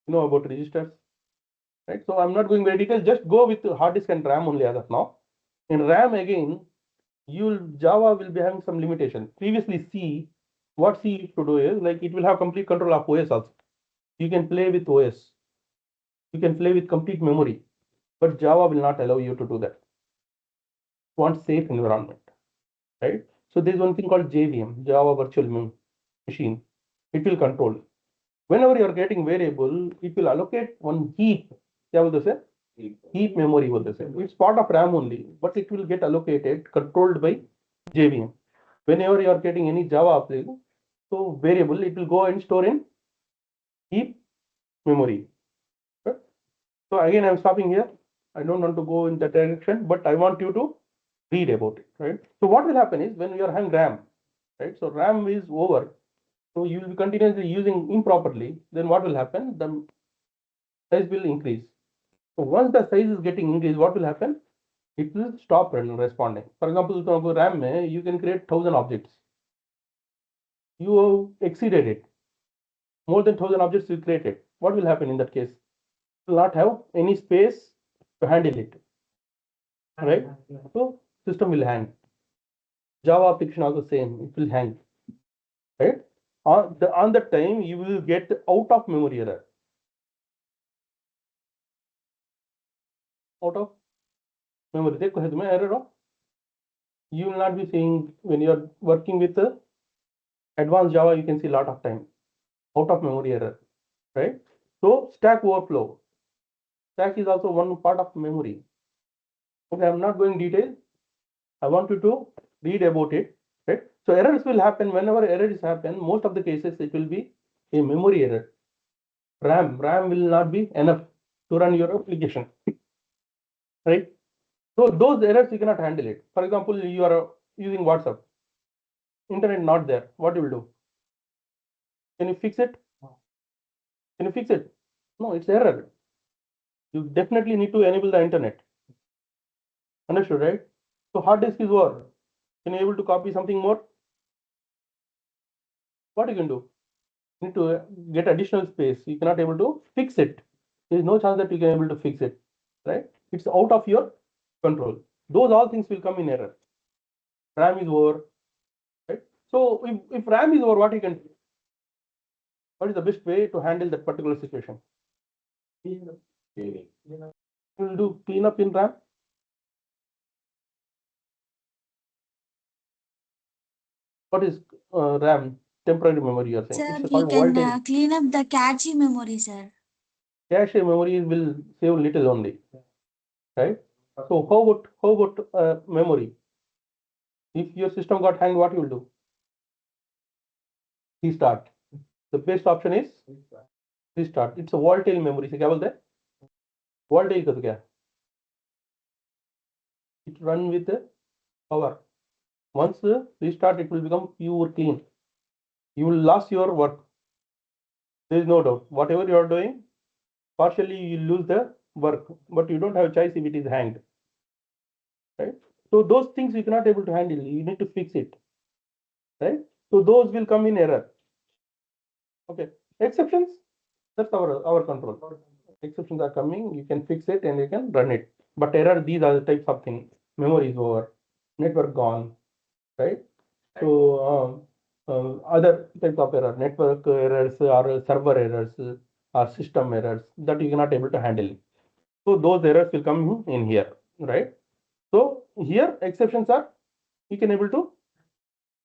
You know about registers, right? So I'm not going very detailed. Just go with hard disk and RAM only as of now. In RAM again, Java will be having some limitation. Previously, C, what C used to do is like it will have complete control of OS also. You can play with OS. You can play with complete memory, but Java will not allow you to do that. Want safe environment, right? So there's one thing called JVM, Java Virtual Machine. It will control. Whenever you are getting variable, it will allocate one heap. What will say? Heap memory. What say? It's part of RAM only, but it will get allocated, controlled by JVM. Whenever you are getting any Java application, so variable, it will go and store in heap memory. Okay? So again, I'm stopping here. I don't want to go in that direction, but I want you to read about it, right? So what will happen is when you are having RAM, right? So RAM is over. So you will be continuously using improperly. Then what will happen? The size will increase. So once the size is getting increased, what will happen? It will stop responding. For example, RAM, you can create 1,000 objects. You have exceeded it. more than 1000 objects you created. What will happen in that case? You will not have any space to handle it, right? So system will hang. Java application also same, it will hang, right? On that time you will get out of memory error. Out of memory, देखो है तुम्हें error हो. You will not be seeing when you are working with the advanced Java. You can see a lot of time out of memory error, right? So Stack Overflow. Stack is also one part of memory. Okay, I'm not going detail. I want you to read about it, right? So errors will happen whenever errors happen. Most of the cases it will be a memory error. RAM will not be enough to run your application, right? So those errors you cannot handle it. For example, you are using WhatsApp, internet not there. What you will do? Can you fix it? Can you fix it? No, it's error. You definitely need to enable the internet. Understood, right? So hard disk is over. Can you able to copy something more? What you can do? You need to get additional space. You cannot able to fix it. There is no chance that you can able to fix it, right? It's out of your control. Those all things will come in error. RAM is over, right? So if RAM is over, what you can do? What is the best way to handle that particular situation? You will do cleanup in RAM. What is RAM? Temporary memory, you are saying. Sir, It's we called can volatile. clean up the cache memory, sir. Cache memory will save little only, right? So how about memory? If your system got hanged, what you will do? Restart. The best option is restart. It's a volatile memory. से क्या बोलते हैं? Volatile का तो क्या? It run with power. Once restart, it will become pure clean. You will lose your work. There is no doubt. Whatever you are doing, partially you lose the work, but you don't have a choice if it is hanged, right? So those things you cannot able to handle. You need to fix it, right? So those will come in error. Okay, exceptions, that's our control. Exceptions are coming, you can fix it and you can run it. But error, these are the types of things. Memory is over, network gone, right? So other types of error, network errors or server errors or system errors that you cannot able to handle. So those errors will come in here, right? So here exceptions are you can able to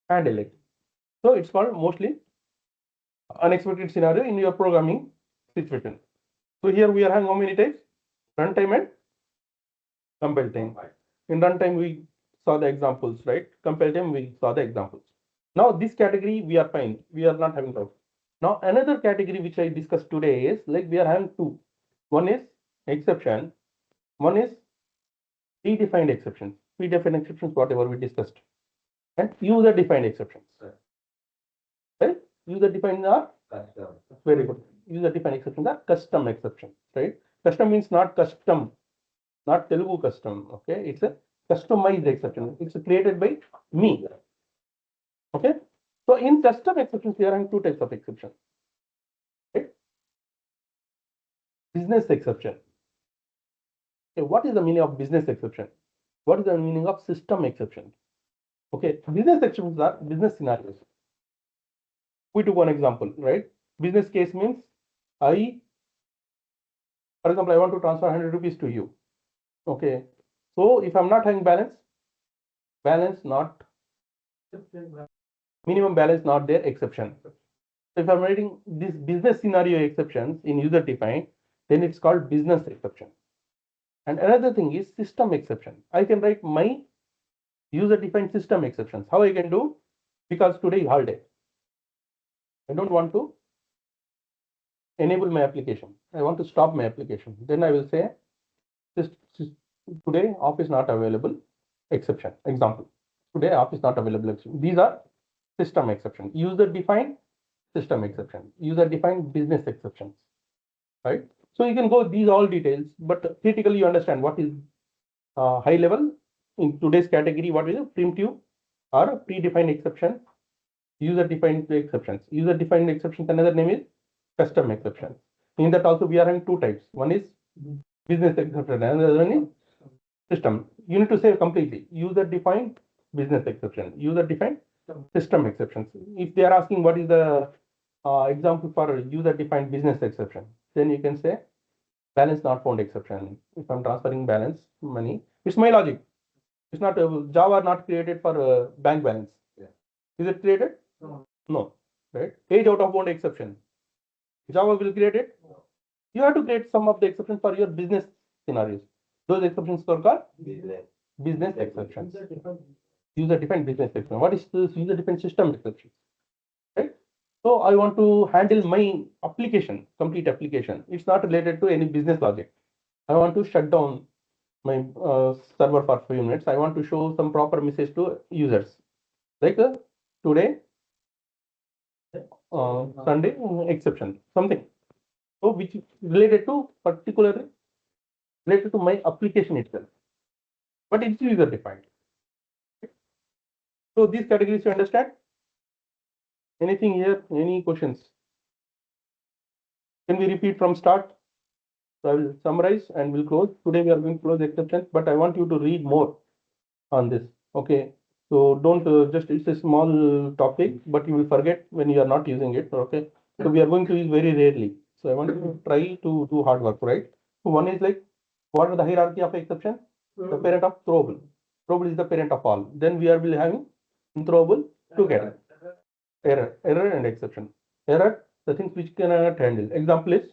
handle it. So it's called mostly unexpected scenario in your programming situation. So here we are having how many types? Runtime and compile time. In runtime we saw the examples, right? Compile time we saw the examples. Now this category we are fine. We are not having doubt. Now another category which I discussed today is like we are having two. One is exception. One is predefined exceptions. Predefined exceptions, whatever we discussed, and user-defined exceptions. Right? User-defined are very good. User-defined exceptions are custom exceptions. Right? Custom means not custom, not Telugu custom. Okay, it's a customized exception. It's created by me. Okay. So in custom exceptions, we are having two types of exceptions. Right? Business exception. Okay, what is the meaning of business exception? What is the meaning of system exception? Okay, business exceptions are business scenarios. We took one example, right? Business case means for example, I want to transfer 100 rupees to you. Okay, so if I'm not having balance not, minimum balance not there, exception. If I'm writing this business scenario exceptions in user defined, then it's called business exception. And another thing is system exception. I can write my user defined system exceptions. How I can do? Because today is holiday. I don't want to enable my application. I want to stop my application. Then I will say today office not available, exception. Example. Today office not available, exception. These are system exceptions. User defined system exception. User defined business exceptions. Right? So you can go these all details, but critically you understand what is high level in today's category. What is a primitive or predefined exception? User defined exceptions. User defined exceptions, another name is custom exceptions. In that also we are having two types. One is business exception and the other one is system. You need to say completely user defined business exception, user defined system exceptions. If they are asking what is the example for user defined business exception, then you can say balance not found exception. If I'm transferring balance money, it's my logic. It's not Java not created for bank balance. Yeah. Is it created? No. No. Right? Age out of bound exception. Java will create it. You have to create some of the exceptions for your business scenarios. Those exceptions are called business exceptions. User defined business exception. What is this user defined system exception? Right? So I want to handle my application, complete application. It's not related to any business logic. I want to shut down my server for 5 minutes. I want to show some proper message to users. Like today, Sunday exception, something. So which is related to particularly related to my application itself, but it's user defined. So these categories you understand? Anything here? Any questions? Can we repeat from start? So I will summarize and we'll close. Today we are going to close exceptions, but I want you to read more on this. Okay. So don't just, it's a small topic, but you will forget when you are not using it. Okay. So we are going to use very rarely. So I want you to try to do hard work, right? So one is like, what are the hierarchy of exception? The parent of throwable. Throwable is the parent of all. Then we are will having throwable together. Error and exception. Error, the things which cannot handle. Example is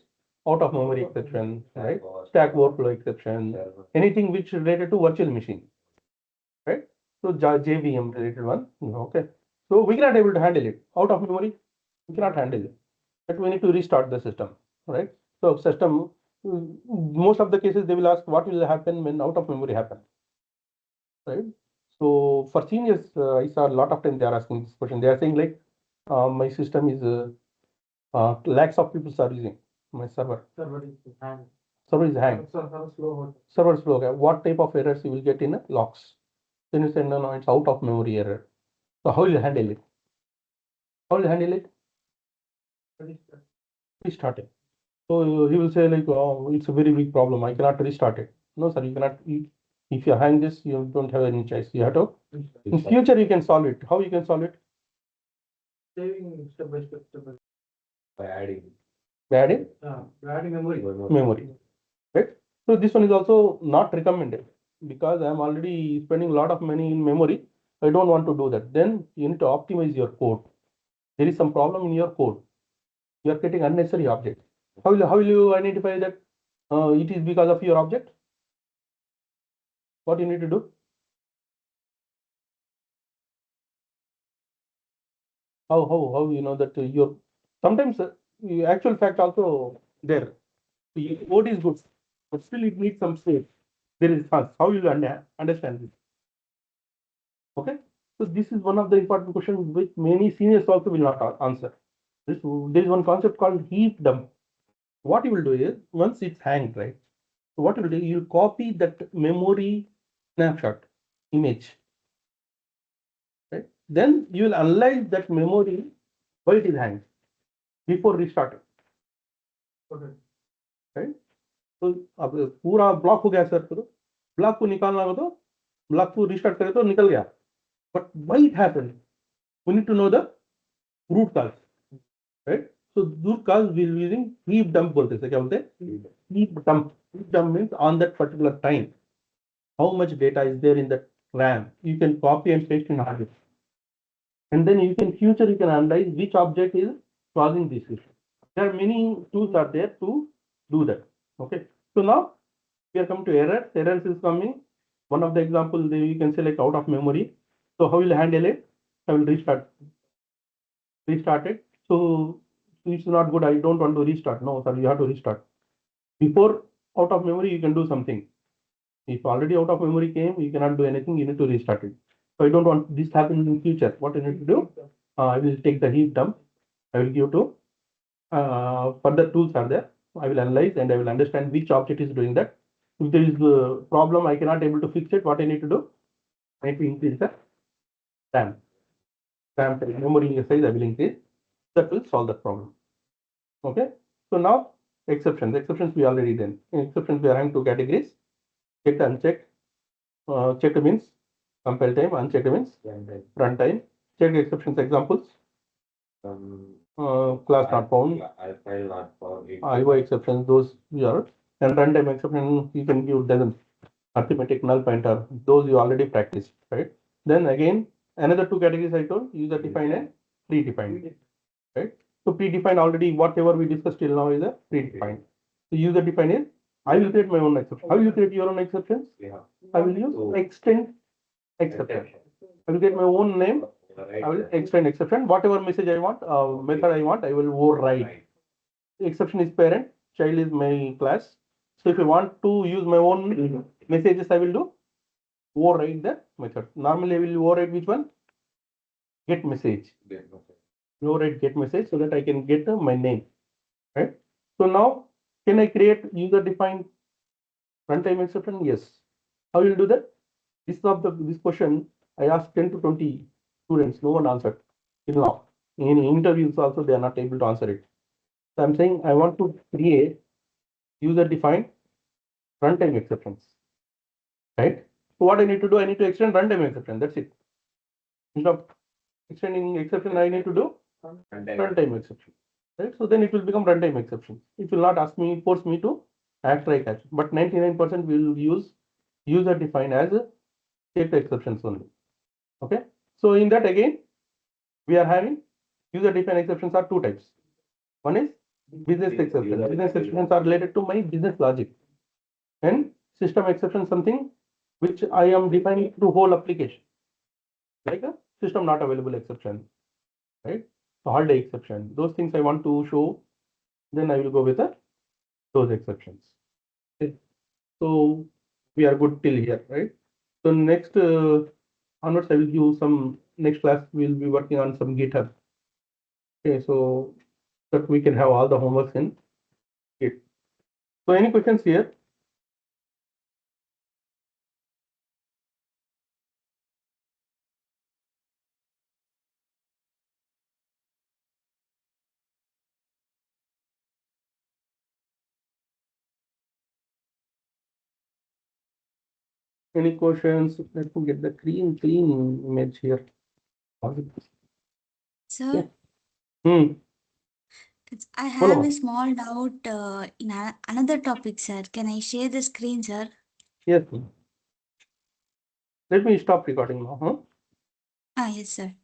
out of memory exception, right? Stack overflow exception, anything which related to virtual machine, right? So JVM related one, okay. So we cannot able to handle it. Out of memory, we cannot handle it. But we need to restart the system, right? So system, most of the cases they will ask what will happen when out of memory happen, right? So for seniors, I saw a lot of time they are asking this question. They are saying like, my system is lakhs of people are using my server. Server is hang. Server is hang. Server slow. Server is slow. Okay. What type of errors you will get in logs? Then you say no, it's out of memory error. So how will you handle it? How will you handle it? Restart it. So he will say like, oh, it's a very big problem. I cannot restart it. No, sir, you cannot. If you hang this, you don't have any choice. You have to. In future, you can solve it. How you can solve it? Saving step by step. By adding Adding Adding memory. memory. Right. So this one is also not recommended because I am already spending a lot of money in memory. I don't want to do that. Then you need to optimize your code. There is some problem in your code. You are getting unnecessary objects. How will you identify that it is because of your object? What you need to do? How you know that your sometimes actual fact also there. Code is good, but still it needs some space. There is chance. How you understand this? Okay. So this is one of the important questions which many seniors also will not answer. There is one concept called heap dump. What you will do is once it's hanged, right? So what you will do, you will copy that memory snapshot image, right? Then you will analyze that memory why it is hanged before restarting, Okay. right? तो अब पूरा block हो गया sir, तो block को निकालना हो तो ब्लॉक को रिस्टार्ट करे तो निकल गया, but why it happened? We need to know the root cause, right? So root cause we'll be using heap dump बोलते हैं, क्या बोलते हैं? Heap dump. Heap dump means on that particular time, how much data is there in that RAM? You can copy and paste in hard disk, and then you can future you can analyze which object is causing this issue. There are many tools are there to do that. Okay. So now we are coming to errors. Errors is coming. One of the example you can select out of memory. So how will you handle it? I will restart it. So it's not good. I don't want to restart. No, sir, you have to restart. Before out of memory, you can do something. If already out of memory came, you cannot do anything. You need to restart it. So I don't want this to happen in future. What you need to do? I will take the heap dump. I will give to further tools are there. I will analyze and I will understand which object is doing that. If there is a problem, I cannot able to fix it. What I need to do? I need to increase the RAM memory size. I will increase. That will solve the problem. Okay. So now exceptions. Exceptions we already done. In exceptions we are having two categories: checked, unchecked. Checked means compile time. Unchecked means runtime. Checked exceptions examples. Class not found. file not found. IO exceptions, those we are, and runtime exception you can give doesn't. Arithmetic null pointer, those you already practiced, right? Then again, another two categories I told, user defined and predefined, right? So predefined already, whatever we discussed till now is a predefined. So user defined is, I will create my own exception. How will you create your own exceptions? I will use extend exception. I will get my own name. I will extend exception. Whatever message I want, method I want, I will override. Exception is parent, child is my class. So if I want to use my own messages, I will do override the method. Normally, I will override which one? Get message. Override get message so that I can get my name. Right. So now, can I create user defined runtime exception? Yes. How will you do that? This question I asked 10 to 20 students. No one answered till now. In interviews also, they are not able to answer it. So I'm saying I want to create user defined runtime exceptions, right? So what I need to do, I need to extend runtime exception. That's it. Instead of extending exception, I need to do runtime exception, right? So then it will become runtime exception. It will not force me to act try catch, but 99% will use user defined as a checked exceptions only. Okay. So in that again, we are having user defined exceptions are two types. One is business exceptions. Business exceptions are related to my business logic, and system exception something which I am defining through whole application, like a system not available exception, right? So holiday exception, those things I want to show, then I will go with those exceptions. Okay. So we are good till here, right? So next onwards, I will give some next class. We'll be working on some GitHub. Okay, so that we can have all the homeworks in Git. So any questions here? Any questions? Let me get the clean image here. Sir, Hmm. I Follow have on. a small doubt in another topic, sir. Can I share the screen, sir? Yes. Let me stop recording now. Huh? Yes, sir.